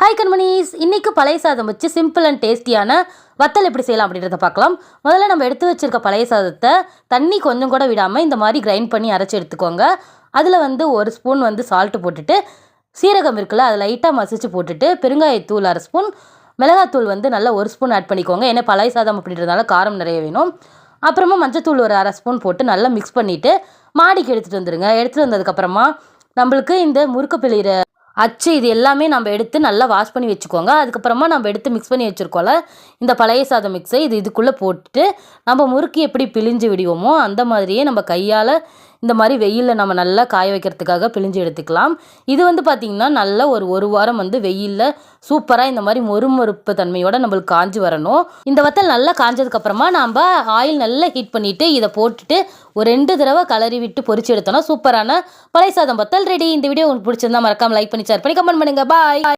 Hi கண்மணிஸ், இன்றைக்கி பழைய சாதம் வச்சு சிம்பிள் அண்ட் டேஸ்டியான வத்தல் எப்படி செய்யலாம் அப்படின்றத பார்க்கலாம். முதல்ல நம்ம எடுத்து வச்சுருக்க பழைய சாதத்தை தண்ணி கொஞ்சம் கூட விடாமல் இந்த மாதிரி கிரைண்ட் பண்ணி அரைச்சி எடுத்துக்கோங்க. அதில் ஒரு ஸ்பூன் சால்ட்டு போட்டுட்டு, சீரகம் இருக்குல்ல அதை லைட்டாக மசிச்சு போட்டுட்டு, பெருங்காயத்தூள் 1/2 ஸ்பூன், மிளகாத்தூள் நல்லா 1 ஸ்பூன் ஆட் பண்ணிக்கோங்க. ஏன்னா பழைய சாதம் அப்படின்றதுனால காரம் நிறைய வேணும். அப்புறமா மஞ்சத்தூள் ஒரு 1/2 ஸ்பூன் போட்டு நல்லா மிக்ஸ் பண்ணிவிட்டு மாடிக்கு எடுத்துகிட்டு வந்துடுங்க. எடுத்துகிட்டு வந்ததுக்கப்புறமா நம்மளுக்கு இந்த முறுக்கு பிழிகிற அச்சு இது எல்லாமே நம்ம எடுத்து நல்லா வாஷ் பண்ணி வச்சுக்கோங்க. அதுக்கப்புறமா நம்ம எடுத்து மிக்ஸ் பண்ணி வச்சுருக்கோம்ல இந்த பழைய சாதம் மிக்ஸை இதுக்குள்ளே போட்டுட்டு நம்ம முறுக்கு எப்படி பிழிஞ்சு விடுவோமோ அந்த மாதிரியே நம்ம கையால் இந்த மாதிரி வெயிலில் நம்ம நல்லா காய வைக்கிறதுக்காக பிழிஞ்சு எடுத்துக்கலாம். இது பார்த்திங்கன்னா நல்லா ஒரு வாரம் வெயிலில் சூப்பராக இந்த மாதிரி மொறுமொறுப்பு தன்மையோடு நம்மளுக்கு காஞ்சி வரணும். இந்த வத்தல் நல்லா காஞ்சதுக்கப்புறமா நம்ம ஆயில் நல்லா ஹீட் பண்ணிவிட்டு இதை போட்டுட்டு ஒரு 2 தடவை கலரி விட்டு பொரிச்சு எடுத்தோன்னா சூப்பரான பழைய சாதம் வத்தல் ரெடி. இந்த வீடியோ உங்களுக்கு பிடிச்சிருந்தா மறக்காமல் லைக் பண்ணி ஷேர் பண்ணி கமெண்ட் பண்ணுங்கள். பாய்.